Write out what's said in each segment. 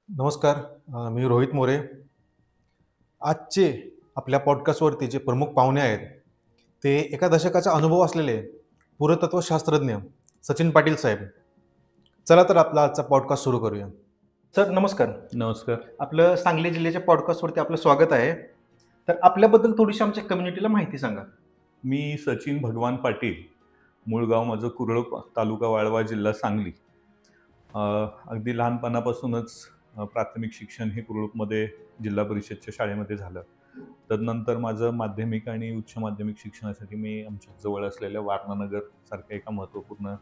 नमस्कार. मी रोहित मोरे. आजचे आपल्या पॉडकास्टवरती जे प्रमुख पाहुणे आहेत, ते एका दशकाचा अनुभव असलेले पुरातत्वशास्त्रज्ञ सचिन पाटील साहेब. चला तर आपला आजचा पॉडकास्ट सुरू करूया. सर नमस्कार. नमस्कार. आपलं सांगली जिल्ह्याच्या पॉडकास्टवरती आपलं स्वागत आहे. तर आपल्याबद्दल थोडीशी आमच्या कम्युनिटीला माहिती सांगा. मी सचिन भगवान पाटील, मूळ गाव माझं कुरळ तालुका वाळवा, जिल्हा सांगली. अगदी लहानपणापासूनच प्राथमिक शिक्षण हे कुरळमध्ये जिल्हा परिषदच्या शाळेमध्ये झालं. तदनंतर माझं माध्यमिक आणि उच्च माध्यमिक शिक्षणासाठी मी आमच्या जवळ असलेल्या वारणानगर सारख्या एका महत्त्वपूर्ण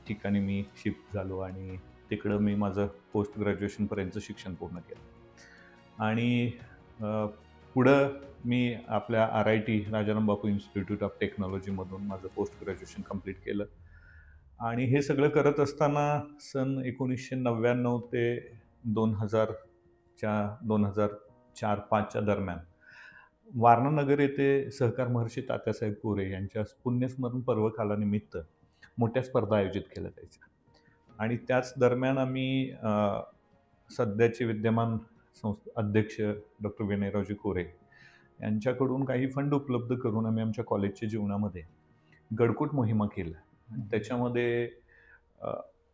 ठिकाणी मी शिफ्ट झालो आणि तिकडं मी माझं पोस्ट ग्रॅज्युएशनपर्यंतचं शिक्षण पूर्ण केलं. आणि पुढं मी आपल्या RIT Rajaram Bapu institute of टेक्नॉलॉजीमधून माझं पोस्ट ग्रॅज्युएशन कंप्लीट केलं. आणि हे सगळं करत असताना सन 1999 ते 2004-5च्या दरम्यान वारणानगर येथे सहकार महर्षी तात्यासाहेब कोरे यांच्या पुण्यस्मरण पर्व कालानिमित्त मोठ्या स्पर्धा आयोजित केल्या जायच्या. आणि त्याच दरम्यान आम्ही सध्याचे विद्यमान अध्यक्ष डॉक्टर विनयरावजी कोरे यांच्याकडून काही फंड उपलब्ध करून आम्ही आमच्या कॉलेजच्या जीवनामध्ये गडकोट मोहिमा केल्या. त्याच्यामध्ये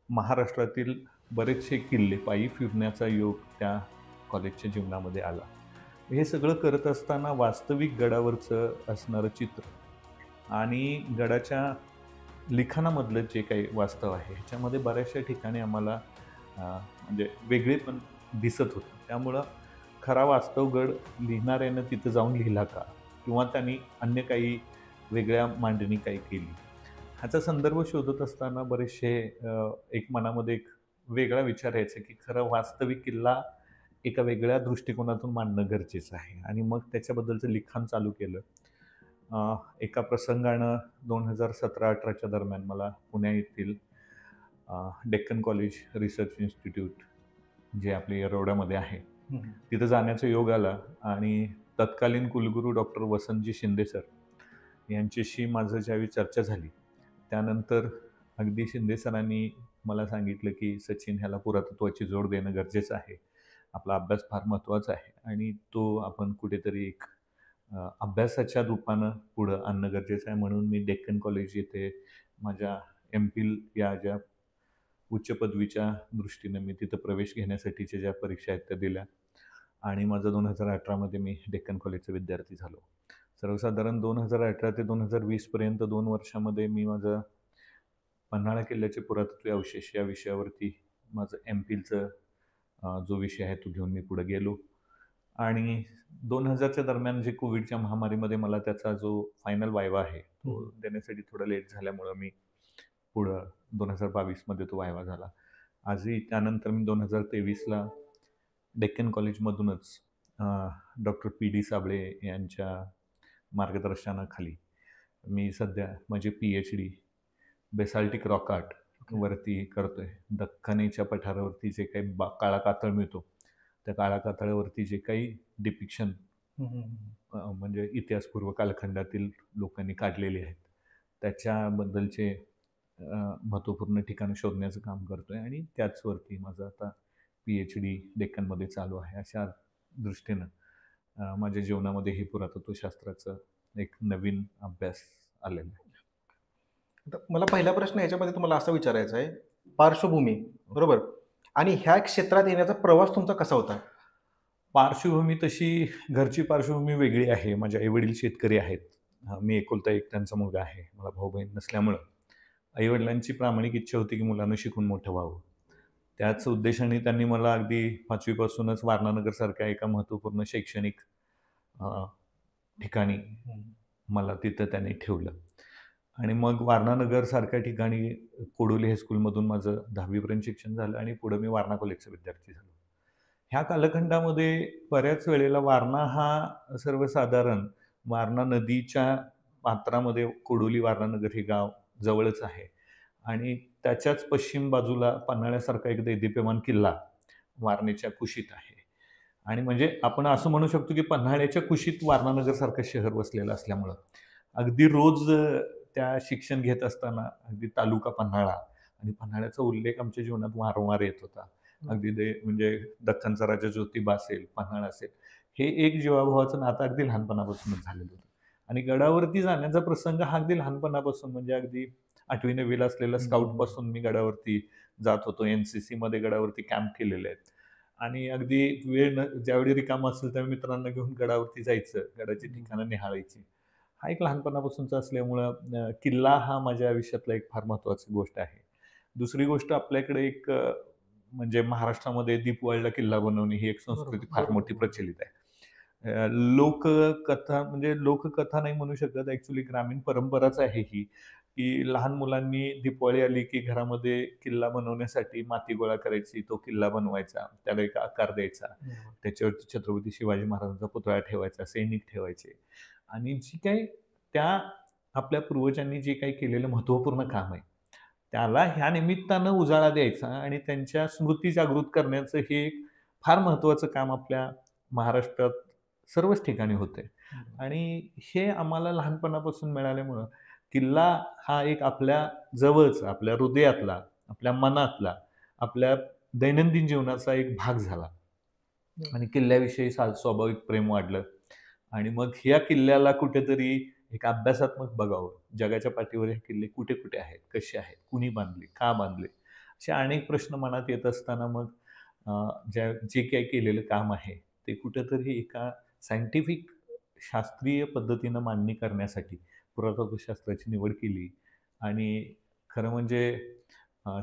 महाराष्ट्रातील बरेचसे किल्ले पायी फिरण्याचा योग त्या कॉलेजच्या जीवनामध्ये आला. हे सगळं करत असताना वास्तविक गडावरचं असणारं चित्र आणि गडाच्या लिखाणामधलं जे काही वास्तव आहे ह्याच्यामध्ये बऱ्याचशा ठिकाणी आम्हाला म्हणजे वेगळे पण दिसत होतं. त्यामुळं खरा वास्तव गड लिहिणाऱ्यानं तिथं जाऊन लिहिला का, किंवा त्यांनी अन्य काही वेगळ्या मांडणी काही केली, ह्याचा संदर्भ शोधत असताना बरेचसे एक मनामध्ये एक वेगळा विचार यायचा की खरं वास्तविक किल्ला एका वेगळ्या दृष्टिकोनातून मांडणं गरजेचं आहे. आणि मग त्याच्याबद्दलचं लिखाण चालू केलं. एका प्रसंगानं 2017-18च्या दरम्यान मला पुण्या येथील डेक्कन कॉलेज रिसर्च इन्स्टिट्यूट जे आपल्या येरवड्यामध्ये आहे तिथं जाण्याचा योग आला. आणि तत्कालीन कुलगुरू डॉक्टर वसंतजी शिंदे सर यांच्याशी माझं ज्यावेळी चर्चा झाली त्यानंतर अगदी शिंदे सरांनी मला सांगितलं की सचिन, ह्याला पुरातत्वाची जोड देणं गरजेचं आहे, आपला अभ्यास फार महत्त्वाचा आहे आणि तो आपण कुठेतरी एक अभ्यासाच्या रूपानं पुढं आणणं गरजेचं आहे. म्हणून मी डेक्कन कॉलेज येथे माझ्या MPhil या ज्या उच्च पदवीच्या दृष्टीनं मी तिथं प्रवेश घेण्यासाठीच्या ज्या परीक्षा आहेत त्या दिल्या आणि माझं 2018मध्ये मी डेक्कन कॉलेजचा विद्यार्थी झालो. सर्वसाधारण 2018 ते 2020पर्यंत 2 वर्षामध्ये मी माझं पन्हाळा किल्ल्याचे पुरातत्व अवशेष या विषयावरती माझं MPhilचं जो विषय आहे तो घेऊन मी पुढे गेलो. आणि 2000च्या दरम्यान जे कोविडच्या महामारीमध्ये मला त्याचा जो फायनल वायवा आहे तो देण्यासाठी थोडं लेट झाल्यामुळं मी पुढं 2022मध्ये तो वायवा झाला. आजही त्यानंतर मी 2023ला डेक्कन कॉलेजमधूनच डॉक्टर PD साबळे यांच्या मार्गदर्शनाखाली मी सध्या माझी PhD बेसाल्टिक रॉक आर्ट वरती करतोय. दख्खनीच्या पठारावरती जे काही काळा कातळ मिळतो त्या काळा कातळावरती जे काही डिपिक्शन म्हणजे इतिहासपूर्व कालखंडातील लोकांनी काढलेले आहेत त्याच्याबद्दलचे महत्त्वपूर्ण ठिकाणं शोधण्याचं काम करतोय. आणि त्याचवरती माझं आता PhD डेक्कनमध्ये चालू आहे. अशा दृष्टीनं माझ्या जीवनामध्ये हे पुरातत्वशास्त्राचं एक नवीन अभ्यास आलेला आहे. आता मला पहिला प्रश्न याच्यामध्ये तुम्हाला असा विचारायचा आहे, पार्श्वभूमी बरोबर, आणि ह्या क्षेत्रात येण्याचा प्रवास तुमचा कसा होता? पार्श्वभूमी तशी घरची पार्श्वभूमी वेगळी आहे. माझे आईवडील शेतकरी आहेत. मी एकुलता एक त्यांचा मुलगा आहे. मला भाऊ बहीण नसल्यामुळं आईवडिलांची प्रामाणिक इच्छा होती की मुलांना शिकून मोठं व्हावं. त्याच उद्देशाने त्यांनी मला अगदी 5वीपासूनच वारणानगरसारख्या एका महत्त्वपूर्ण शैक्षणिक ठिकाणी मला तिथं त्यांनी ठेवलं. आणि मग वारणानगरसारख्या ठिकाणी कोडोली हायस्कूलमधून माझं 10वीपर्यंत शिक्षण झालं आणि पुढं मी वारणा कॉलेजचा विद्यार्थी झालो. ह्या कालखंडामध्ये बऱ्याच वेळेला वारणा हा सर्वसाधारण वारणा नदीच्या पात्रामध्ये कोडोली वारणानगर हे गाव जवळच आहे. आणि त्याच्याच पश्चिम बाजूला पन्हाळ्यासारखा एक दैदिप्यमान किल्ला वारणेच्या कुशीत आहे. आणि म्हणजे आपण असं म्हणू शकतो की पन्हाळ्याच्या कुशीत वारणानगरसारखं शहर वसलेलं असल्यामुळं अगदी रोज त्या शिक्षण घेत असताना अगदी तालुका पन्हाळा आणि पन्हाळ्याचा उल्लेख आमच्या जीवनात वारंवार येत होता. अगदी ते म्हणजे दख्खनचा राजा ज्योतिबा असेल, पन्हाळ असेल, हे एक जीवाभावाचं नातं अगदी लहानपणापासूनच झालेलं होतं. आणि गडावरती जाण्याचा प्रसंग हा अगदी लहानपणापासून म्हणजे अगदी 8वी-9वीला असलेल्या स्काउटपासून मी गडावरती जात होतो. एन-सी-सीमध्ये गडावरती कॅम्प केलेले आहेत. आणि अगदी वेळ ज्यावेळी रिकामं असेल त्यावेळी मित्रांना घेऊन गडावरती जायचं, गडाची ठिकाणं निहाळायची. हा एक लहानपणापासूनचा असल्यामुळं किल्ला हा माझ्या आयुष्यातला एक फार महत्त्वाची गोष्ट आहे. दुसरी गोष्ट आपल्याकडे एक म्हणजे महाराष्ट्रामध्ये दीपवाळीला किल्ला बनवणे ही एक संस्कृती फार मोठी प्रचलित आहे. लोककथा म्हणजे लोककथा नाही म्हणू शकत, ॲक्चुअली ग्रामीण परंपराच आहे ही, की लहान मुलांनी दिवाळी आली की घरामध्ये किल्ला बनवण्यासाठी माती गोळा करायची, तो किल्ला बनवायचा, त्याला एक आकार द्यायचा, त्याच्यावरती छत्रपती शिवाजी महाराजांचा पुतळा ठेवायचा, सैनिक ठेवायचे आणि जी काही त्या आपल्या पूर्वजांनी जे काही केलेलं महत्त्वपूर्ण काम आहे, त्याला ह्या निमित्तानं उजाळा द्यायचा आणि त्यांच्या स्मृती जागृत करण्याचं हे एक फार महत्त्वाचं काम आपल्या महाराष्ट्रात सर्वच ठिकाणी होतंय. आणि हे आम्हाला लहानपणापासून मिळाल्यामुळं किल्ला हा एक आपल्या जवळचा, आपल्या हृदयातला, आपल्या मनातला, आपल्या दैनंदिन जीवनाचा एक भाग झाला. आणि किल्ल्याविषयी स्वाभाविक प्रेम वाढलं आणि मग ह्या किल्ल्याला कुठेतरी एक अभ्यासात्मक बघावं. जगाच्या पाठीवर हे किल्ले कुठे-कुठे आहेत, कसे आहेत, कुणी बांधले, का बांधले? असे अनेक प्रश्न मनात येत असताना मग जे काही केलेलं काम आहे, ते कुठेतरी एका सायंटिफिक शास्त्रीय पद्धतीनं मांडणी करण्यासाठी पुरातत्वशास्त्राची निवड केली आणि खरं म्हणजे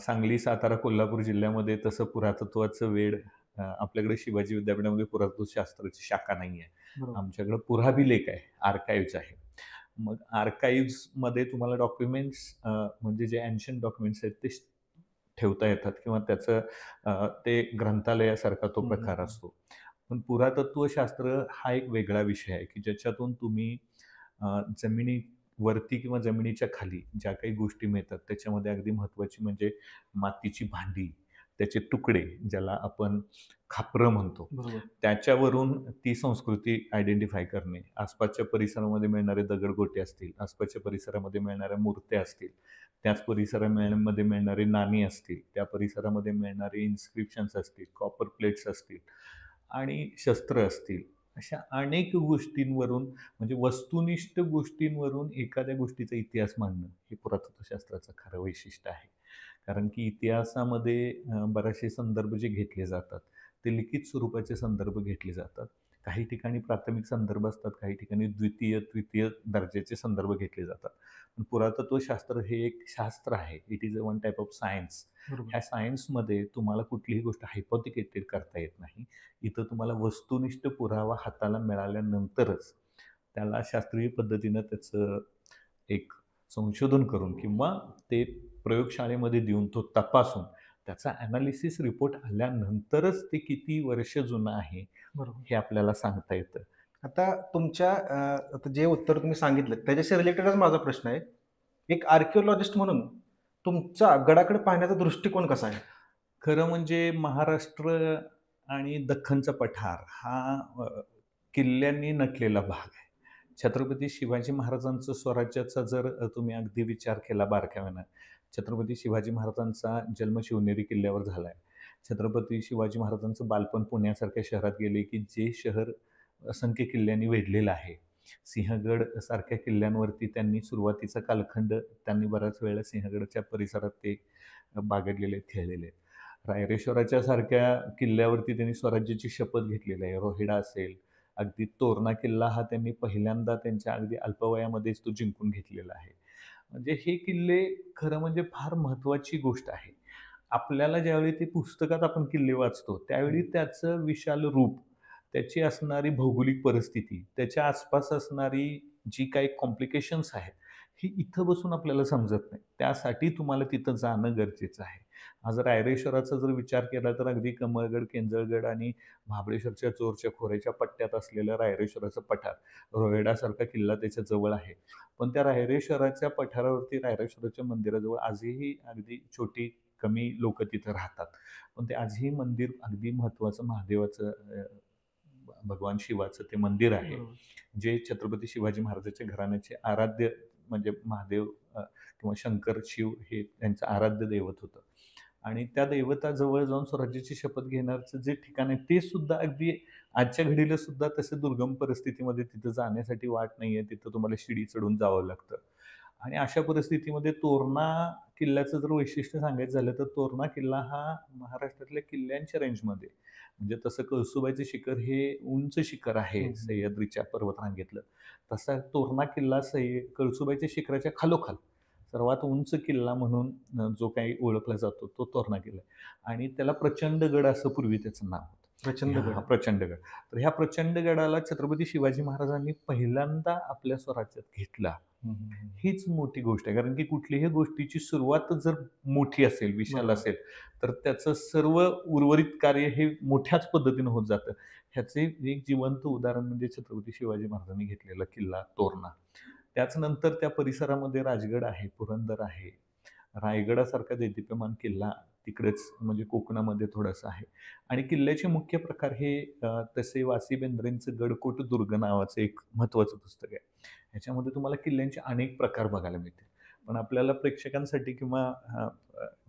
सांगली, सातारा, कोल्हापूर जिल्ह्यामध्ये तसं पुरातत्वाचं वेड आपल्याकडे शिवाजी विद्यापीठामध्ये पुरातत्वशास्त्राची शाखा नाही आहे. आमच्याकडे पुराभिलेख आहे, आर्काइव्हज आहे. मग आर्काइव्हजमध्ये तुम्हाला डॉक्युमेंट्स म्हणजे जे एन्शियंट डॉक्युमेंट्स आहेत ते ठेवता येतात किंवा त्याचं ते ग्रंथालयासारखा तो प्रकार असतो. पण पुरातत्वशास्त्र हा एक वेगळा विषय आहे, की ज्याच्यातून तुम्ही जमिनीवरती किंवा जमिनीच्या खाली ज्या काही गोष्टी मिळतात, त्याच्यामध्ये अगदी महत्त्वाची म्हणजे मातीची भांडी, त्याचे तुकडे ज्याला आपण खापरं म्हणतो, त्याच्यावरून ती संस्कृती आयडेंटिफाय करणे, आसपासच्या परिसरामध्ये मिळणारे दगडगोटे असतील, आसपासच्या परिसरामध्ये मिळणाऱ्या मूर्त्या असतील, त्याच परिसरामध्ये मिळणारी नाणी असतील, त्या परिसरामध्ये मिळणारे इन्स्क्रिप्शन्स असतील, कॉपर प्लेट्स असतील आणि शस्त्र असतील, अशा अनेक गोष्टींवरून म्हणजे वस्तुनिष्ठ गोष्टींवरून एखाद्या गोष्टीचा इतिहास मांडणं हे पुरातत्वशास्त्राचं खरं वैशिष्ट्य आहे. कारण की इतिहासामध्ये बरेचसे संदर्भ जे घेतले जातात, ते लिखित स्वरूपाचे संदर्भ घेतले जातात. काही ठिकाणी प्राथमिक संदर्भ असतात, काही ठिकाणी द्वितीय, तृतीय दर्जाचे संदर्भ घेतले जातात. पण पुरातत्वशास्त्र हे एक शास्त्र आहे. It is a one type of science. ह्या सायन्समध्ये तुम्हाला कुठलीही गोष्ट हायपोथिकेटेड करता येत नाही. इथं तुम्हाला वस्तुनिष्ठ पुरावा हाताला मिळाल्यानंतरच त्याला शास्त्रीय पद्धतीनं त्याचं एक संशोधन करून किंवा ते प्रयोगशाळेमध्ये देऊन तो तपासून त्याचा ॲनालिसिस रिपोर्ट आल्यानंतरच ते किती वर्ष जुनं आहे हे आपल्याला सांगता येतं. आता तुमच्या आता जे उत्तर तुम्ही सांगितलं त्याच्याशी रिलेटेडच माझा प्रश्न आहे. एक आर्किओलॉजिस्ट म्हणून तुमचा गडाकडे पाहण्याचा दृष्टिकोन कसा आहे? खरं म्हणजे महाराष्ट्र आणि दख्खनचा पठार हा किल्ल्यांनी नटलेला भाग आहे. छत्रपती शिवाजी महाराजांचं स्वराज्याचा जर तुम्ही अगदी विचार केला बारकाव्यानं, छत्रपती शिवाजी महाराजांचा जन्म शिवनेरी किल्ल्यावर झाला आहे. छत्रपती शिवाजी महाराजांचं बालपण पुण्यासारख्या शहरात गेले, की जे शहर असंख्य किल्ल्यांनी वेढलेलं आहे. सिंहगड सारख्या किल्ल्यांवरती त्यांनी सुरुवातीचा कालखंड त्यांनी बऱ्याच वेळेला सिंहगडच्या परिसरात ते बागडलेले आहेत, खेळलेले आहेत. रायरेश्वराच्या सारख्या किल्ल्यावरती त्यांनी स्वराज्याची शपथ घेतलेली आहे. रोहिडा असेल, अगदी तोरणा किल्ला हा त्यांनी पहिल्यांदा त्यांच्या अगदी अल्पवयामध्येच तो जिंकून घेतलेला आहे. म्हणजे हे किल्ले खरं म्हणजे फार महत्त्वाची गोष्ट आहे. आपल्याला ज्यावेळी ते पुस्तकात आपण किल्ले वाचतो, त्यावेळी त्याचं विशाल रूप, त्याची असणारी भौगोलिक परिस्थिती, त्याच्या आसपास असणारी जी काही कॉम्प्लिकेशन्स आहेत, ही इथं बसून आपल्याला समजत नाही. त्यासाठी तुम्हाला तिथं जाणं गरजेचं आहे. आज रायरेश्वराचा जर विचार केला तर अगदी कमळगड, केंजळगड आणि महाबळेश्वरच्या चोरच्या खोऱ्याच्या पट्ट्यात असलेलं रायरेश्वराचं पठार, रोहिडासारखा किल्ला त्याच्या जवळ आहे. पण त्या रायरेश्वराच्या पठारावरती रायरेश्वराच्या मंदिराजवळ आजही अगदी छोटी कमी लोकं तिथं राहतात. पण ते आजही मंदिर अगदी महत्त्वाचं महादेवाचं भगवान शिवाचं ते मंदिर आहे. जे छत्रपती शिवाजी महाराजांच्या घराण्याचे आराध्य म्हणजे महादेव किंवा शंकर शिव हे त्यांचं आराध्य दैवत होतं. आणि त्या दैवताजवळ जाऊन स्वराज्याची शपथ घेण्याचं जे ठिकाण आहे ते सुद्धा अगदी आजच्या घडीला सुद्धा तसं दुर्गम परिस्थितीमध्ये तिथं जाण्यासाठी वाट नाहीये, तिथं तुम्हाला शिडी चढून जावं लागतं. आणि अशा परिस्थितीमध्ये तोरणा किल्ल्याचं जर वैशिष्ट्य सांगायचं झालं तर तोरणा किल्ला हा महाराष्ट्रातल्या किल्ल्यांच्या रेंजमध्ये, म्हणजे तसं कळसुबाईचं शिखर हे उंच शिखर आहे सह्याद्रीच्या पर्वतरांगेतलं, तसा तोरणा किल्ला कळसुबाईच्या शिखराच्या खालोखाल सर्वात उंच किल्ला म्हणून जो काही ओळखला जातो तो तोरणा किल्ला आहे. आणि त्याला प्रचंडगड असं पूर्वी त्याचं नाव होतं. प्रचंडगड. प्रचंडगड. तर ह्या प्रचंडगडाला छत्रपती शिवाजी महाराजांनी पहिल्यांदा आपल्या स्वराज्यात घेतला. हीच मोठी गोष्ट आहे, कारण की कुठलीही गोष्टीची सुरुवात जर मोठी असेल, विशाल असेल, तर त्याचं सर्व उर्वरित कार्य हे मोठ्याच पद्धतीनं होत जातं. ह्याचे एक जिवंत उदाहरण म्हणजे छत्रपती शिवाजी महाराजांनी घेतलेला किल्ला तोरणा. त्याच नंतर त्या परिसरामध्ये राजगड आहे, पुरंदर आहे, रायगडासारखा दैदिप्यमान किल्ला तिकडेच म्हणजे कोकणामध्ये थोडासा आहे. आणि किल्ल्याचे मुख्य प्रकार हे तसे वासी बेंद्रेंचं गडकोट दुर्ग नावाचं एक महत्त्वाचं पुस्तक आहे. ह्याच्यामध्ये तुम्हाला किल्ल्यांचे अनेक प्रकार बघायला मिळतील. पण आपल्याला प्रेक्षकांसाठी किंवा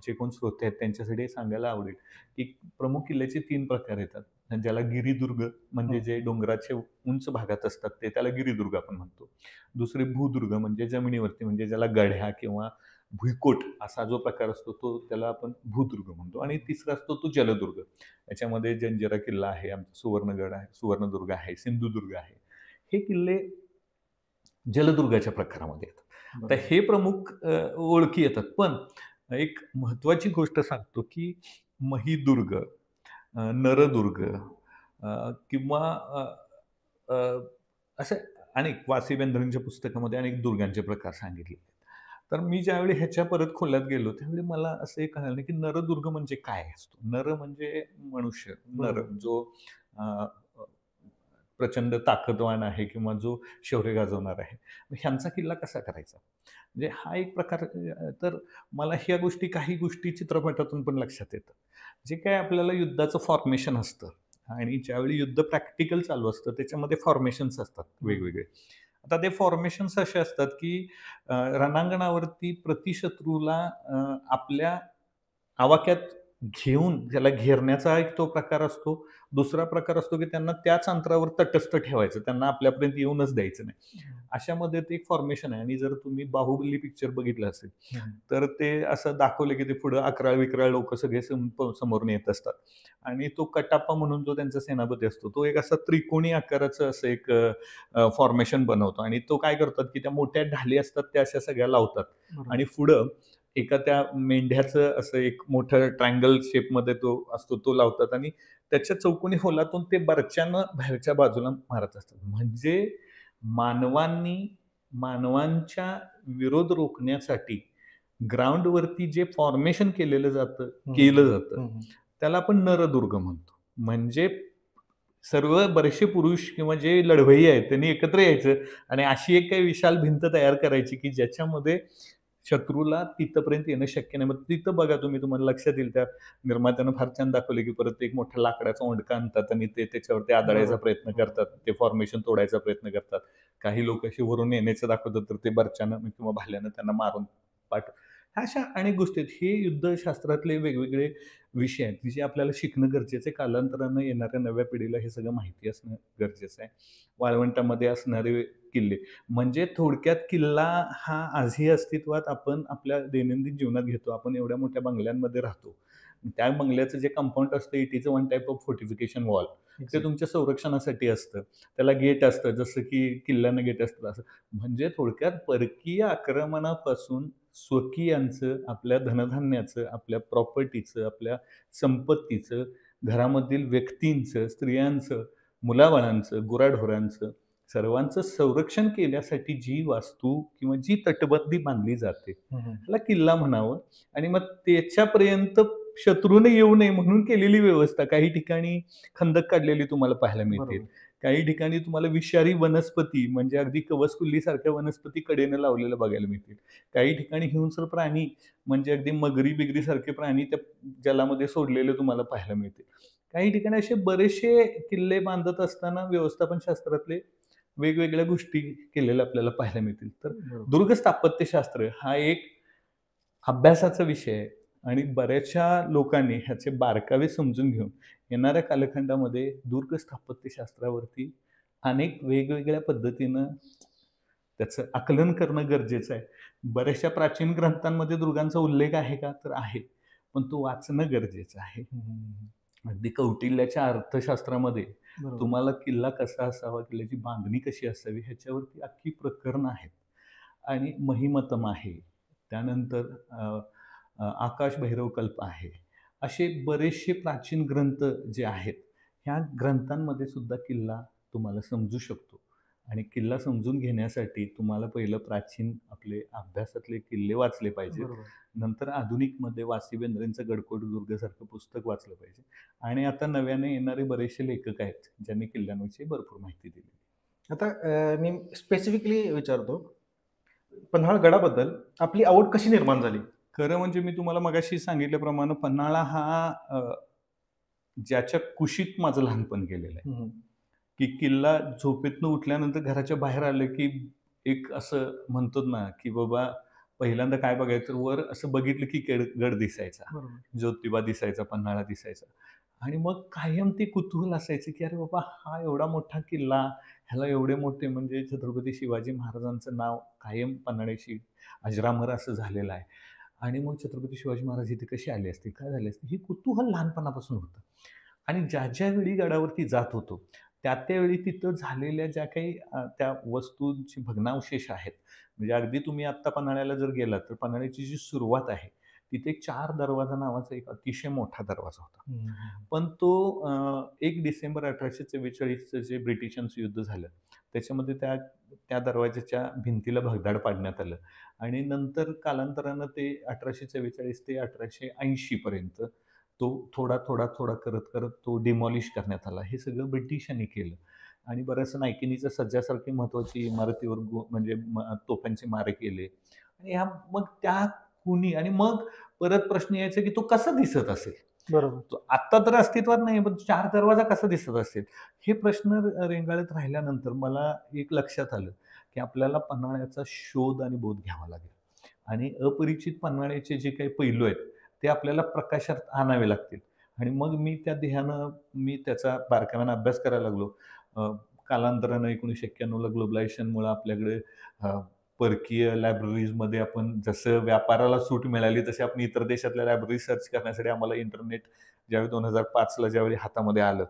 जे कोण श्रोते आहेत त्यांच्यासाठी सांगायला आवडेल की प्रमुख किल्ल्याचे 3 प्रकार येतात. ज्याला गिरिदुर्ग म्हणजे जे डोंगराच्या उंच भागात असतात ते, त्याला गिरिदुर्ग आपण म्हणतो. दुसरे भूदुर्ग म्हणजे जमिनीवरती, म्हणजे ज्याला गढ्या किंवा भुईकोट असा जो प्रकार असतो तो त्याला आपण भूदुर्ग म्हणतो. आणि तिसरा असतो तो जलदुर्ग. याच्यामध्ये जंजिरा किल्ला आहे, आमचा सुवर्णगड आहे, सुवर्णदुर्ग आहे, सिंधुदुर्ग आहे. हे किल्ले जलदुर्गाच्या प्रकारामध्ये येतात. तर हे प्रमुख ओळखी येतात. पण एक महत्वाची गोष्ट सांगतो की महिदुर्ग, नरदुर्ग किंवा असे अनेक वासी बेंद्रेंच्या पुस्तकामध्ये अनेक दुर्गांचे प्रकार सांगितले. तर मी ज्यावेळी ह्याच्या परत खोल्यात गेलो त्यावेळी मला असं एक कळलं की नरदुर्ग म्हणजे काय असतो. नर म्हणजे मनुष्य, नर जो प्रचंड ताकदवान आहे किंवा जो शौर्य गाजवणार आहे. ह्यांचा किल्ला कसा करायचा, म्हणजे हा एक प्रकार. तर मला ह्या गोष्टी, काही गोष्टी चित्रपटातून पण लक्षात येतं. जे काय आपल्याला युद्धाचं फॉर्मेशन असतं आणि ज्यावेळी युद्ध प्रॅक्टिकल चालू असतं त्याच्यामध्ये फॉर्मेशन्स असतात वेगवेगळे. आता ते फॉर्मेशन्स असे असतात की रणांगणावरती प्रतिशत्रूला आपल्या आवाक्यात घेऊन त्याला घेरण्याचा एक तो प्रकार असतो. दुसरा प्रकार असतो की त्यांना त्याच अंतरावर तटस्थ ठेवायचं, त्यांना आपल्यापर्यंत येऊनच द्यायचं नाही. अशामध्ये ते एक फॉर्मेशन आहे. आणि जर तुम्ही बाहुबली पिक्चर बघितलं असेल तर ते असं दाखवलं की ते पुढं अकराळ विकराळ लोक सगळे समोरून येत असतात आणि तो कटाप्पा म्हणून जो त्यांचा सेनापती असतो तो एक असा त्रिकोणी आकाराचं असं एक फॉर्मेशन बनवतो. आणि तो काय करतात की त्या मोठ्या ढाली असतात त्या अशा सगळ्या लावतात आणि पुढं एका त्या मेंढ्याचं असं एक मोठं ट्रायंगल शेपमध्ये तो असतो तो लावतात आणि त्याच्या चौकोनी होलातून ते बर्च्यानं बाहेरच्या बाजूला मारत असतात. म्हणजे मानवांच्या विरोध रोखण्यासाठी ग्राउंडवरती जे फॉर्मेशन केलं जातं त्याला आपण नरदुर्ग म्हणतो. म्हणजे सर्व बरेचसे पुरुष किंवा जे लढवय्ये आहेत त्यांनी एकत्र यायचं आणि अशी एक काही विशाल भिंत तयार करायची की ज्याच्यामध्ये शत्रूला तिथपर्यंत येणं शक्य नाही. मग तिथं बघा तुम्हाला लक्षात येईल त्या निर्मात्यानं फार छान दाखवले की परत एक मोठा लाकडाचा ओंडका आणतात आणि ते त्याच्यावरती आदळायचा प्रयत्न करतात, ते फॉर्मेशन तोडायचा प्रयत्न करतात. काही लोक अशी वरून येण्याचं दाखवतात तर ते बर्च्यानं किंवा भाल्यानं त्यांना मारून अशा अनेक गोष्टी आहेत. हे युद्धशास्त्रातले वेगवेगळे विषय आहेत जे आपल्याला शिकणं गरजेचं आहे. कालांतरानं येणाऱ्या नव्या पिढीला हे सगळं माहिती असणं गरजेचं आहे. वाळवंटामध्ये असणारे किल्ले म्हणजे थोडक्यात किल्ला हा आजही अस्तित्वात आपण आपल्या दैनंदिन जीवनात घेतो. आपण एवढ्या मोठ्या बंगल्यांमध्ये राहतो. त्या बंगल्याचं जे कंपाऊंड असतं it is one type of fortification wall. ते तुमच्या संरक्षणासाठी असतं. त्याला गेट असतं, जसं की किल्ल्यांना गेट असतं असं. म्हणजे थोडक्यात परकीय आक्रमणापासून स्वकीयांचं, आपल्या धनधान्याचं, आपल्या प्रॉपर्टीचं, आपल्या संपत्तीचं, घरामधील व्यक्तींचं, स्त्रियांचं, मुलाबाळांचं, गुराढोरांचं सर्वांचं संरक्षण केल्यासाठी जी वास्तू किंवा जी तटबंदी बांधली जाते त्याला किल्ला म्हणावं. आणि मग त्याच्यापर्यंत शत्रूने येऊ नये म्हणून केलेली व्यवस्था. काही ठिकाणी खंदक काढलेली तुम्हाला पाहायला मिळतील. काही ठिकाणी तुम्हाला विषारी वनस्पती म्हणजे अगदी कवचकुल्लीसारख्या वनस्पती कडेनं लावलेल्या बघायला मिळतील. काही ठिकाणी हिंस्र प्राणी म्हणजे अगदी मगरी बिगरी सारखे प्राणी त्या जलामध्ये सोडलेले तुम्हाला पाहायला मिळतील. काही ठिकाणी असे बरेचसे किल्ले बांधत असताना व्यवस्थापन शास्त्रातले वेगवेगळ्या गोष्टी केलेल्या आपल्याला पाहायला मिळतील. तर दुर्ग स्थापत्यशास्त्र हा एक अभ्यासाचा विषय आहे. आणि बऱ्याचशा लोकांनी ह्याचे बारकावे समजून घेऊन येणाऱ्या कालखंडामध्ये दुर्ग स्थापत्यशास्त्रावरती अनेक वेगवेगळ्या पद्धतीनं त्याचं आकलन करणं गरजेचं आहे. बऱ्याचशा प्राचीन ग्रंथांमध्ये दुर्गांचा उल्लेख आहे का? तर आहे. पण तो वाचणं गरजेचं आहे. अगदी कौटिल्याच्या अर्थशास्त्रामध्ये तुम्हाला किल्ला कसा असावा, किल्ल्याची बांधणी कशी असावी ह्याच्यावरती अख्खी प्रकरणं आहेत. आणि महिमतम आहे. त्यानंतर आकाश भैरवकल्प आहे. असे बरेचसे प्राचीन ग्रंथ जे आहेत, ह्या ग्रंथांमध्ये सुद्धा किल्ला तुम्हाला समजू शकतो. आणि किल्ला समजून घेण्यासाठी तुम्हाला पहिलं प्राचीन आपले अभ्यासातले किल्ले वाचले पाहिजेत. नंतर आधुनिकमध्ये वासी बेंद्रेंचं गडकोट दुर्गसारखं पुस्तक वाचलं पाहिजे. आणि आता नव्याने येणारे बरेचसे लेखक आहेत ज्यांनी किल्ल्यांविषयी भरपूर माहिती दिली. आता मी स्पेसिफिकली विचारतो, पन्हाळ गडाबद्दल आपली आवड कशी निर्माण झाली? खरं म्हणजे मी तुम्हाला मगाशी सांगितल्याप्रमाणे पन्हाळा हा ज्याच्या कुशीत माझं लहानपण गेलेलं आहे. की किल्ला झोपेतनं उठल्यानंतर घराच्या बाहेर आलं की एक असं म्हणतो ना की बाबा पहिल्यांदा काय बघायचं, वर असं बघितलं की गड दिसायचा, ज्योतिबा दिसायचा, पन्हाळा दिसायचा. आणि मग कायम ते कुतूहल असायचं की अरे बाबा हा एवढा मोठा किल्ला, ह्याला एवढे मोठे म्हणजे छत्रपती शिवाजी महाराजांचं नाव कायम पन्हाळ्याशी अजरामर असं झालेलं आहे. आणि मग छत्रपती शिवाजी महाराज इथे कसे आले असतील, काय झाले असतील, हे कुतूहल लहानपणापासून होतं. आणि ज्या वेळी गडावरती जात होतो त्यावेळी तिथं झालेल्या ज्या काही त्या वस्तूंची भग्नावशेष आहेत, म्हणजे अगदी तुम्ही आत्ता पन्हाळ्याला जर गेलात तर पन्हाळ्याची जी सुरुवात आहे तिथे एक 4 दरवाजा नावाचा एक अतिशय मोठा दरवाजा होता. पण तो 1 डिसेंबर 1844चं जे ब्रिटिशांचं युद्ध झालं त्याच्यामध्ये त्या दरवाजाच्या भिंतीला भगदाड पाडण्यात आलं. आणि नंतर कालांतरानं ते 1844 ते 1880 पर्यंत तो थोडा करत तो डिमॉलिश करण्यात आला. हे सगळं ब्रिटिशांनी केलं. आणि बऱ्याचशा नायकिनीच्या सज्जासारखी महत्त्वाची इमारतीवर म्हणजे तोफांचे मारे केले. आणि ह्या मग त्या खुणी आणि मग परत प्रश्न यायचा की तो कसा दिसत असेल? बरोबर. तो आत्ता तर अस्तित्वात नाही, पण 4 दरवाजा कसा दिसत असेल? हे प्रश्न रेंगाळत राहिल्यानंतर मला एक लक्षात आलं की आपल्याला पन्हाळ्याचा शोध आणि बोध घ्यावा लागेल. आणि अपरिचित पन्हाळ्याचे जे काही पैलू आहेत ते आपल्याला प्रकाशात आणावे लागतील. आणि मग मी त्या ध्येयानं मी त्याचा बारकाव्यानं अभ्यास करायला लागलो. कालांतरानं 1991ला ग्लोबलायझेशनमुळं आपल्याकडे परकीय लायब्ररीजमध्ये आपण जसं व्यापाराला सूट मिळाली तशी आपण इतर देशातल्या लायब्ररी सर्च करण्यासाठी आम्हाला इंटरनेट ज्यावेळी 2005ला ज्यावेळी हातामध्ये आलं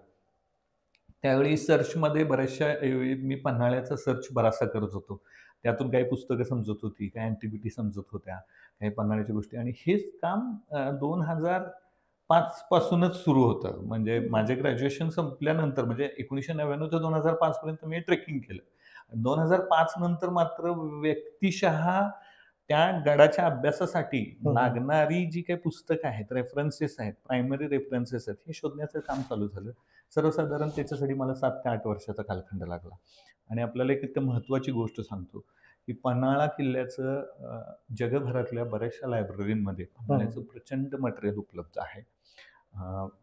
त्यावेळी सर्चमध्ये बऱ्याचशा मी पन्हाळ्याचा सर्च बराचसा करत होतो. त्यातून काही पुस्तकं समजत होती, काही अँटिक्विटी समजत होत्या, काही पन्हाळ्याच्या गोष्टी. आणि हेच काम 2005 पासूनच सुरू होतं. म्हणजे माझे ग्रॅज्युएशन संपल्यानंतर म्हणजे 1999 ते 2005 पर्यंत मी ट्रेकिंग केलं. 2005 नंतर मात्र व्यक्तिशः त्या गडाच्या अभ्यासासाठी लागणारी जी काही पुस्तकं आहेत, रेफरन्सेस आहेत, प्रायमरी रेफरन्सेस आहेत, हे शोधण्याचं काम चालू झालं. सर्वसाधारण त्याच्यासाठी मला 7 ते 8 वर्षाचा कालखंड लागला. आणि आपल्याला एक महत्त्वाची गोष्ट सांगतो की पन्हाळा किल्ल्याचं जगभरातल्या बऱ्याचशा लायब्ररीमध्ये पन्हाळ्याचं प्रचंड मटेरियल उपलब्ध आहे.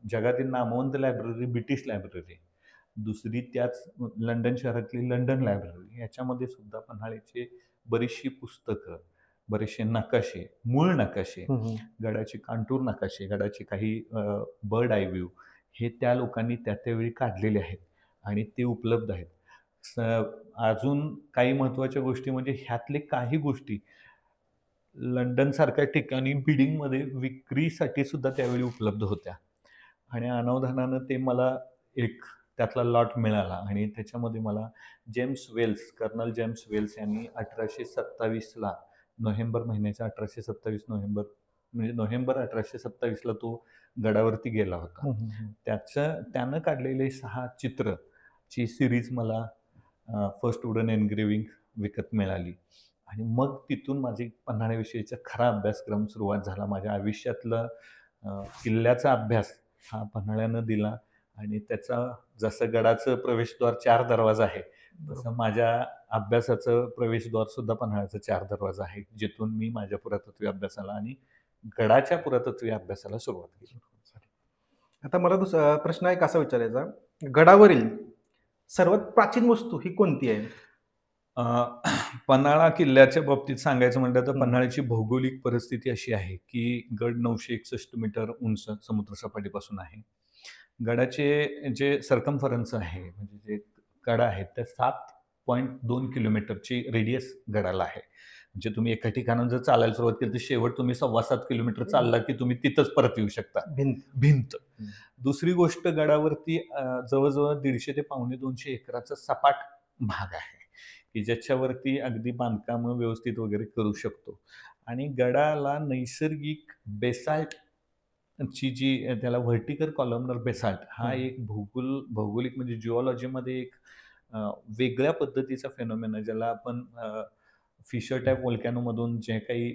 जगातील नामवंत लायब्ररी ब्रिटिश लायब्ररी, दुसरी त्याच लंडन शहरातली लंडन लायब्ररी, याच्यामध्ये सुद्धा पन्हाळ्याची बरीचशी पुस्तकं, बरेचसे नकाशे, मूळ नकाशे, गडाचे कांटूर नकाशे, गडाचे काही बर्ड आय व्ह्यू हे त्या लोकांनी त्यावेळी काढलेले आहेत आणि ते उपलब्ध आहेत. अजून काही महत्त्वाच्या गोष्टी म्हणजे ह्यातले काही गोष्टी लंडनसारख्या ठिकाणी बिडिंगमध्ये विक्रीसाठी सुद्धा त्यावेळी उपलब्ध होत्या. आणि अनावधानानं ते मला एक त्यातला लॉट मिळाला. आणि त्याच्यामध्ये मला कर्नल जेम्स वेल्स यांनी 1827ला नोव्हेंबर महिन्याच्या 1827 नोव्हेंबर म्हणजे नोव्हेंबर 1827ला तो गडावरती गेला होता. त्यानं काढलेले 6 चित्रची सिरीज मला फर्स्ट वुडन एनग्रेविंग विकत मिळाली. आणि मग तिथून माझी पन्हाळ्याविषयीचा खरा अभ्यासक्रम सुरुवात झाला. माझ्या आयुष्यातला किल्ल्याचा अभ्यास हा पन्हाळ्यानं दिला. आणि त्याचा जसं गडाचं प्रवेशद्वार 4 दरवाजा आहे तसं माझ्या अभ्यासाचं प्रवेशद्वार सुद्धा पन्हाळ्याचा 4 दरवाजा आहे, जिथून मी माझ्या पुरातत्वीय अभ्यासाला आणि गडाच्या पुरातत्वीय अभ्यासाला सुरुवात केली. आता मला दुसरा प्रश्न एक असा विचारायचा, गडावरील सर्वात प्राचीन वस्तू ही कोणती आहे? अ, पन्हाळा किल्ल्याच्या बाबतीत सांगायचं म्हटलं तर हं. पन्हाळ्याची भौगोलिक परिस्थिती अशी आहे, की गड 961 मीटर उंच समुद्रसपाटीपासून आहे. गडाचे जे सर्कम्फरन्स आहे, म्हणजे जे कडा आहेत, त्या 7.2 किलोमीटरची रेडियस गडाला आहे. म्हणजे तुम्ही एका ठिकाणाहून जर चालायला सुरुवात केली, तर शेवट तुम्ही 7.25 किलोमीटर चालला, की तुम्ही तिथंच परत येऊ शकता. भिंत. भिंत. हं. दुसरी गोष्ट गडावरती जवळ-जवळ 150 ते पावणे 200 एकराचा सपाट भाग आहे, की ज्याच्यावरती अगदी बांधकामं व्यवस्थित वगैरे करू शकतो. आणि गडाला नैसर्गिक बेसाल्ट ची जी त्याला व्हर्टिकल कॉलमनर बेसाल्ट हा हं. एक भौगोलिक म्हणजे जिओलॉजीमध्ये एक वेगळ्या पद्धतीचा फेनॉमेना ज्याला आपण फिशर टाइप व्होल्कॅनोमधून जे काही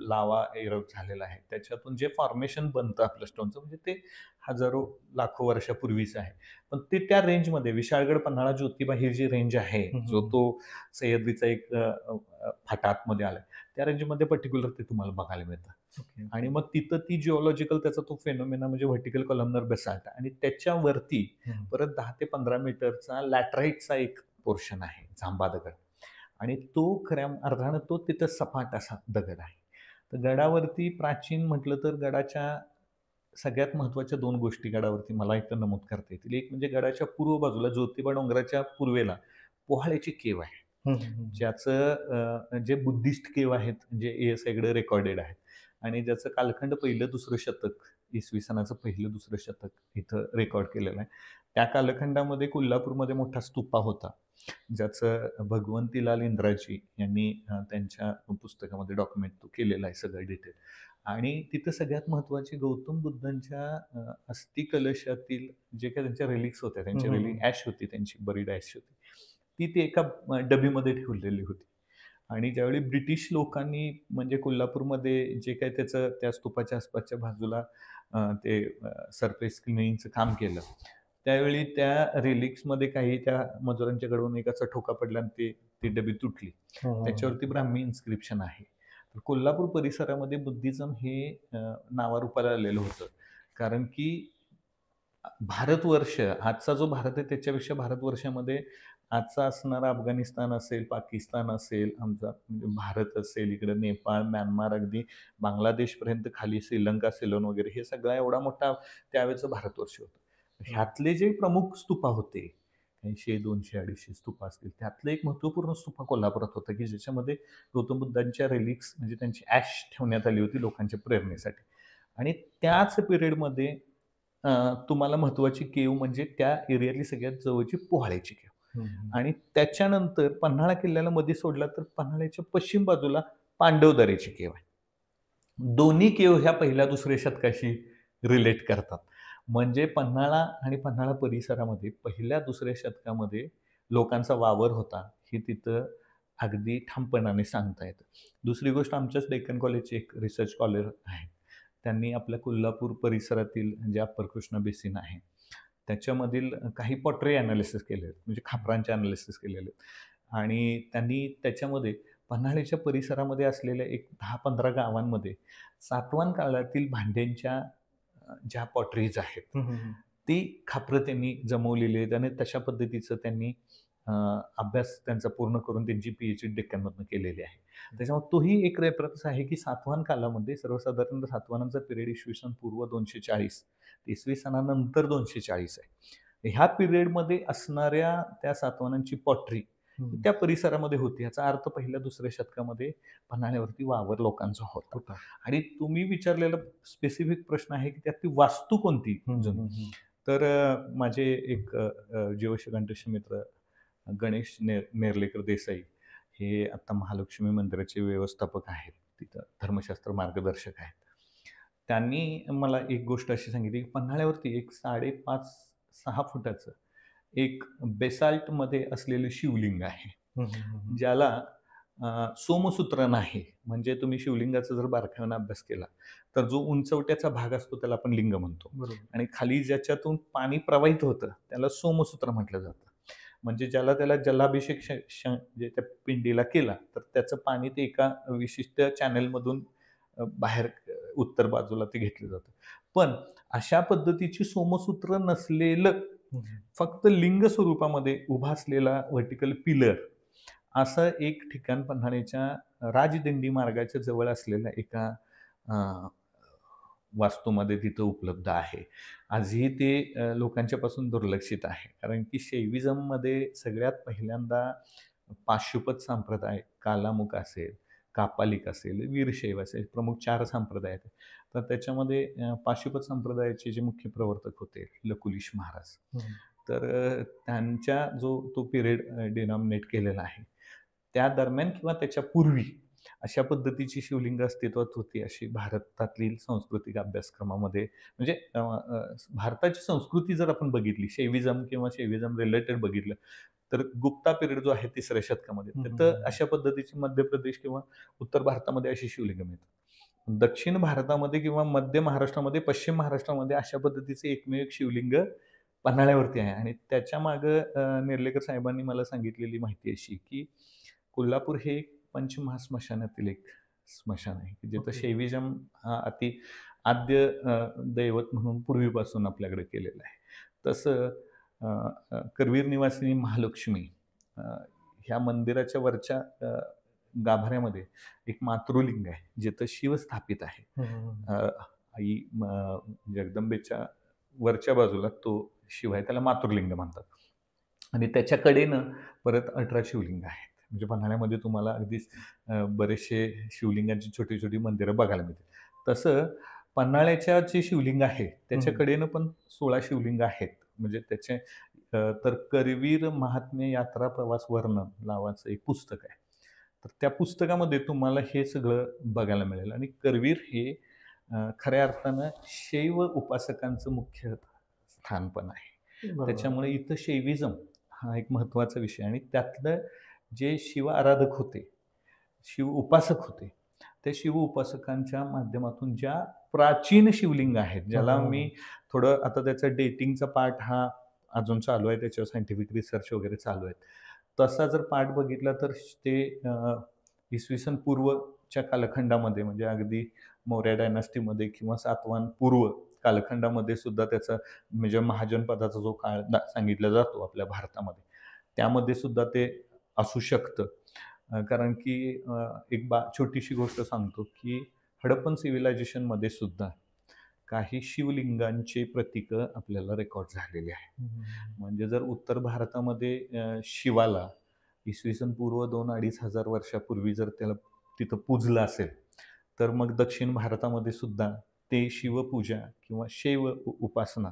लावा इरप्ट झालेला आहे, त्याच्यातून जे फॉर्मेशन बनतं आपलं स्टोनचं, म्हणजे ते हजारो, लाखो वर्षापूर्वीचं आहे. पण ते त्या रेंजमध्ये विशाळगड, पन्हाळा, ज्योतिबा ही जी रेंज आहे, हं, हं, जो हं. तो सह्याद्रीचा एक फाटा आतमध्ये आलाय, त्या रेंजमध्ये पर्टिक्युलर ते तुम्हाला बघायला मिळतं. ओके. आणि मग तिथं ती जिओलॉजिकल त्याचा तो फेनॉमेना म्हणजे व्हर्टिकल कॉलमनर बेसाल्ट आणि त्याच्यावरती हं. परत 10 ते 15 मीटरचा लॅटराईटचा एक पोर्शन आहे, जांबा दगड. आणि तो खऱ्या अर्थानं तो तिथं सपाट असा दगड आहे. तर गडावरती प्राचीन म्हटलं तर गडाच्या सगळ्यात महत्त्वाच्या 2 गोष्टी गडावरती मला इथं नमूद करता येतील. एक म्हणजे गडाच्या पूर्व बाजूला ज्योतिबा डोंगराच्या पूर्वेला पोहाळ्याची केव आहे. हं, हं, हं. ज्याचं जे बुद्धिस्ट केव आहेत, जे ASIकडे रेकॉर्डेड आहेत आणि ज्याचं कालखंड 1लं-2रं शतक, इसवी सनाचं 1लं-2रं शतक इथं रेकॉर्ड केलेलं आहे. त्या कालखंडामध्ये कोल्हापूरमध्ये मोठा स्तूपा होता, ज्याचं भगवंतीलाल इंद्राजी यांनी त्यांच्या पुस्तकामध्ये डॉक्युमेंट तो केलेला आहे सगळं डिटेल. आणि तिथं सगळ्यात महत्त्वाचे गौतम बुद्धांच्या अस्थि कलशातील जे काही त्यांच्या रिलिक्स होत्या, हं, त्यांची हं, हं. ॲश होती, त्यांची बरीड ॲश होती. ती एका डबीमध्ये ठेवलेली होती. आणि ज्यावेळी ब्रिटिश लोकांनी म्हणजे कोल्हापूरमध्ये जे काही त्याचं त्या स्तूपाच्या आसपासच्या बाजूला ते सरफेस क्लिनिंगचं काम केलं, त्यावेळी त्या रिलिक्समध्ये काही त्या मजुरांच्याकडून एकाचा ठोका पडला आणि ती डबी तुटली. हं, हं, हं. त्याच्यावरती ब्राह्मी इन्स्क्रिप्शन आहे. तर कोल्हापूर परिसरामध्ये बुद्धिझम हे नावारूपाला आलेलं होतं. कारण की भारतवर्ष, आजचा जो भारत आहे त्याच्यापेक्षा भारतवर्षामध्ये आजचा असणारा अफगाणिस्तान असेल, पाकिस्तान असेल, आमचा म्हणजे भारत असेल, इकडे नेपाळ, म्यानमार, अगदी बांगलादेशपर्यंत खाली श्रीलंका, सिलोन वगैरे हे सगळा एवढा मोठा त्यावेळेचं भारतवर्ष होतं. ह्यातले जे प्रमुख स्तूपा होते, 100, 200, 250 स्तूपा असतील, त्यातलं एक महत्त्वपूर्ण स्तूपा कोल्हापुरात होतं, की ज्याच्यामध्ये गौतम बुद्धांच्या रिलिक्स म्हणजे त्यांची ॲश ठेवण्यात आली होती लोकांच्या प्रेरणेसाठी. आणि त्याच पिरियडमध्ये तुम्हाला महत्त्वाची केव म्हणजे त्या एरियातली सगळ्यात जवळची पोहाळ्याची केव. हं, हं. आणि त्याच्यानंतर पन्हाळा किल्ल्याला मध्ये सोडला तर पन्हाळ्याच्या पश्चिम बाजूला पांडवदऱ्याची केव आहे. दोन्ही केव ह्या 1ल्या-2ऱ्या शतकाशी रिलेट करतात. म्हणजे पन्हाळा आणि पन्हाळा परिसरामध्ये 1ल्या-2ऱ्या शतकामध्ये लोकांचा वावर होता, हे तिथं अगदी ठामपणाने सांगता येतं. दुसरी गोष्ट आमच्याच डेक्कन कॉलेजचे एक रिसर्च स्कॉलर आहेत. त्यांनी आपल्या कोल्हापूर परिसरातील जे अप्पर कृष्णा बेसिन आहे, त्याच्यामधील काही पॉटरी एनालिसिस केले आहेत, म्हणजे खापरांचे एनालिसिस केलेले आहेत. आणि त्यांनी त्याच्यामध्ये पन्हाळ्याच्या परिसरामध्ये असलेल्या एक 10-15 गावांमध्ये सातवाहन काळातील भांड्यांच्या ज्या पॉटरीज आहेत, हं, हं, हं. ती खापरं त्यांनी जमवलेली आहेत आणि तशा पद्धतीचं त्यांनी अभ्यास त्यांचा पूर्ण करून त्यांची PhD डेक्कनमधनं केलेली आहे. त्याच्यामुळे तोही एक रेफरन्स आहे, की सातवाहन कालामध्ये सर्वसाधारण सातवाहनांचा पिरियड इसवी सन पूर्व 240 ते इसवी सनानंतर 240 आहे. ह्या पिरियडमध्ये असणाऱ्या त्या सातवाहनांची पॉटरी हं. त्या परिसरामध्ये होती. याचा अर्थ 1ल्या-2ऱ्या शतकामध्ये पन्हाळ्यावरती वावर लोकांचा होता. होता. आणि तुम्ही विचारलेला स्पेसिफिक प्रश्न आहे, की त्यातली वास्तू कोणती हं, जुनी? हं, हं. तर माझे एक जीवशकांतश मित्र गणेश नेर्लेकर देसाई हे आता महालक्ष्मी मंदिराचे व्यवस्थापक आहेत. तिथं धर्मशास्त्र मार्गदर्शक आहेत. त्यांनी मला एक गोष्ट अशी सांगितली, की पन्हाळ्यावरती एक 5.5-6 फुटाचं एक बेसाल्टमध्ये असलेलं शिवलिंग आहे. हं, हं, हं, हं. ज्याला सोमसूत्र नाही. म्हणजे तुम्ही शिवलिंगाचा जर बारकाईने अभ्यास केला, तर जो उंचवट्याचा भाग असतो त्याला आपण लिंग म्हणतो. बरोबर. आणि खाली ज्याच्यातून पाणी प्रवाहित होतं त्याला सोमसूत्र म्हटलं जातं. म्हणजे त्याला जलाभिषेक जे त्या पिंडीला केला, तर त्याचं पाणी ते एका विशिष्ट चॅनेलमधून बाहेर उत्तर बाजूला ते घेतलं जातं. पण अशा पद्धतीची सोमसूत्र नसलेलं हं, हं. फक्त लिंग स्वरूपामध्ये उभा असलेला व्हर्टिकल पिलर असं एक ठिकाण पन्हाळ्याच्या राजदिंडी मार्गाच्या जवळ असलेल्या एका अ, वास्तूमध्ये तिथं उपलब्ध आहे. आजही ते लोकांच्यापासून दुर्लक्षित आहे. कारण की शैविझममध्ये सगळ्यात पहिल्यांदा पाशुपत संप्रदाय, कालामुख असेल, कापालिक असेल, वीरशैव असेल, प्रमुख 4 संप्रदाय आहेत. तर त्याच्यामध्ये पाशुपत संप्रदायाचे जे मुख्य प्रवर्तक होते लकुलिश महाराज. तर त्यांच्या जो तो पिरियड डिनॉमिनेट केलेला आहे. त्या दरम्यान किंवा त्याच्या पूर्वी अशा पद्धतीची शिवलिंग अस्तित्वात होती अशी भारतातील सांस्कृतिक अभ्यासक्रमामध्ये म्हणजे भारताची संस्कृती जर आपण बघितली शैविझम किंवा शैविझम रिलेटेड बघितलं तर गुप्ता पिरियड जो आहे 3ऱ्या शतकामध्ये तिथं अशा पद्धतीची मध्य प्रदेश किंवा उत्तर भारतामध्ये अशी शिवलिंग मिळतात. दक्षिण भारतामध्ये किंवा मध्य महाराष्ट्रामध्ये पश्चिम महाराष्ट्रामध्ये अशा पद्धतीचे एकमेव एक शिवलिंग पन्हाळ्यावरती आहे आणि त्याच्या मागं नेर्लेकर साहेबांनी मला सांगितलेली माहिती अशी की कोल्हापूर हे पंचमहास्मशानातील एक स्मशान आहे की जिथं शैविझम हा अति आद्य दैवत म्हणून पूर्वीपासून आपल्याकडे केलेलं आहे. तसं करवीर निवासिनी महालक्ष्मी ह्या मंदिराच्या वरच्या गाभाऱ्यामध्ये एक मातृलिंग आहे जिथं शिव स्थापित आहे. आई जगदंबेच्या वरच्या बाजूला तो शिव आहे त्याला मातृलिंग म्हणतात आणि त्याच्या कडेनं परत 18 शिवलिंग आहेत. म्हणजे पन्हाळ्यामध्ये तुम्हाला अगदीच बरेचसे शिवलिंगांची छोटी छोटी मंदिरं बघायला मिळतील. तसं पन्हाळ्याच्या जे शिवलिंग आहे त्याच्याकडेनं पण 16 शिवलिंग आहेत. म्हणजे त्याचे तर करवीर महात्म्य यात्रा प्रवास वर्णन नावाचं एक पुस्तक आहे. तर त्या पुस्तकामध्ये तुम्हाला हे सगळं बघायला मिळेल आणि करवीर हे खऱ्या अर्थानं शैव उपासकांचं मुख्य स्थान पण आहे. त्याच्यामुळे इथं शैविझम हा एक महत्त्वाचा विषय आणि त्यातलं जे शिव आराधक होते, शिव उपासक होते, त्या शिव उपासकांच्या माध्यमातून ज्या प्राचीन शिवलिंग आहेत, ज्याला मी थोडं आता त्याचा डेटिंगचा पार्ट हा अजून चालू आहे, त्याच्यावर सायंटिफिक रिसर्च वगैरे चालू आहेत. तसा जर पार्ट बघितला तर ते इसवी सन पूर्वच्या कालखंडामध्ये म्हणजे अगदी मौर्य डायनास्टीमध्ये किंवा सातवाहन पूर्व कालखंडामध्ये सुद्धा त्याचा म्हणजे महाजनपदाचा जो काळ सांगितला जातो आपल्या भारतामध्ये त्यामध्ये सुद्धा ते असू शकतं. कारण की एक छोटीशी गोष्ट सांगतो की हडप्पन सिव्हिलायझेशनमध्ये सुद्धा काही शिवलिंगांचे प्रतीकं आपल्याला रेकॉर्ड झालेले आहे. म्हणजे जर उत्तर भारतामध्ये शिवाला इसवी सन पूर्व 2-2.5 हजार वर्षापूर्वी जर त्याला तिथं पूजलं असेल तर मग दक्षिण भारतामध्ये सुद्धा ते शिवपूजा किंवा शैव उपासना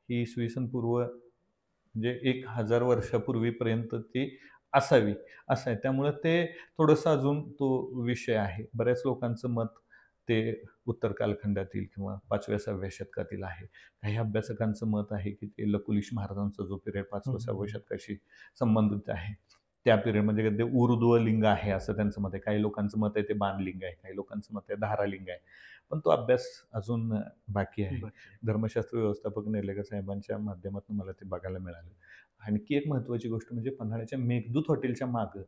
ही इसवी सन पूर्व म्हणजे 1000 वर्षापूर्वीपर्यंत ती असावी असं आहे. त्यामुळं ते थोडंसं अजून तो विषय आहे. बऱ्याच लोकांचं मत ते उत्तर कालखंडातील किंवा 5व्या-6व्या शतकातील आहे. काही अभ्यासकांचं मत आहे की ते लकुलिश महाराजांचा जो पिरियड 5व्या-6व्या शतकाशी संबंधित आहे त्या पिरियडमध्ये ते ऊर्ध्व लिंग आहे असं त्यांचं मत आहे. काही लोकांचं मत आहे ते बाणलिंग आहे, काही लोकांचं मत आहे धारालिंग आहे. पण तो अभ्यास अजून बाकी आहे. धर्मशास्त्र व्यवस्थापक नेर्लेकर साहेबांच्या माध्यमातून मला ते बघायला मिळालं. आणखी एक महत्त्वाची गोष्ट म्हणजे पन्हाळ्याच्या मेघदूत हॉटेलच्या मागं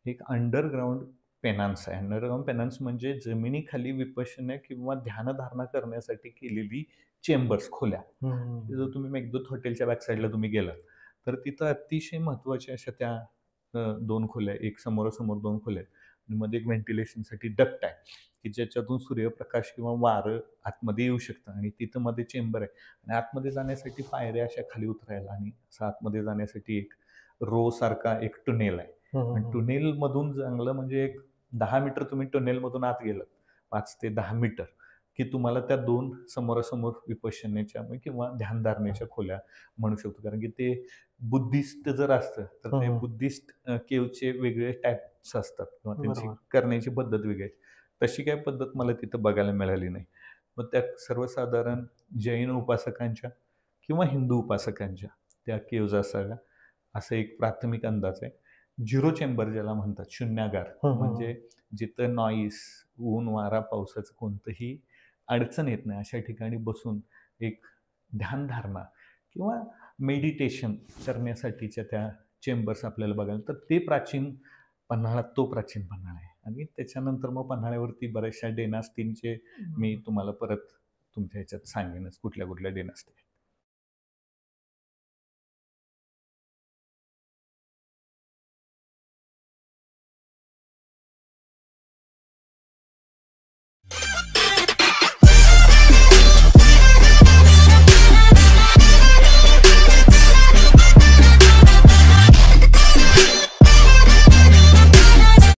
एक अंडरग्राऊंड पेनान्स आहे. अंडरग्राऊंड पेनान्स म्हणजे जमिनीखाली विपश्यना किंवा ध्यानधारणा करण्यासाठी केलेली चेंबर्स खोल्या. जर तुम्ही मेघदूत हॉटेलच्या बॅकसाईडला तुम्ही गेलात तर तिथं अतिशय महत्त्वाच्या अशा त्या 2 खोल्या, एक समोरासमोर 2 खोल्या आहेत आणि मध्ये एक व्हेंटिलेशनसाठी डक्ट आहे की ज्याच्यातून सूर्यप्रकाश किंवा वारं आतमध्ये येऊ शकतं आणि तिथं मध्ये चेंबर आहे आणि आतमध्ये जाण्यासाठी पायऱ्या अशा खाली उतरायला आणि असं आतमध्ये जाण्यासाठी एक रो सारखा एक टनेल आहे. आणि टनेलमधून चांगलं म्हणजे एक 10 मीटर तुम्ही टनेलमधून आत गेलात 5 ते 10 मीटर की तुम्हाला त्या 2 समोरासमोर विपश्यनेच्या किंवा ध्यानधारणेच्या खोल्या म्हणू शकतो. कारण की ते बुद्धिस्ट जर असतं तर ते बुद्धिस्ट केवचे वेगळे टाईप्स असतात किंवा त्यांची करण्याची पद्धत वेगळी आहे. तशी काही पद्धत मला तिथं बघायला मिळाली नाही. मग त्या सर्वसाधारण जैन उपासकांच्या किंवा हिंदू उपासकांच्या त्या केव्ज असाव्या असा एक प्राथमिक अंदाज आहे. 0 चेंबर ज्याला म्हणतात, शून्यागार म्हणजे जिथं नॉईस, ऊन, वारा, पावसाचं कोणतंही अडचण येत नाही अशा ठिकाणी बसून एक ध्यानधारणा किंवा मेडिटेशन करण्यासाठीच्या त्या चेंबर्स आपल्याला बघायला तर ते प्राचीन पन्हाळा तो प्राचीन पन्हाळा आहे. आणि त्याच्यानंतर मग पन्हाळ्यावरती बऱ्याचशा डेनास्टींचे मी तुम्हाला परत तुमच्या ह्याच्यात सांगेनच कुठल्या कुठल्या डेनास्टी.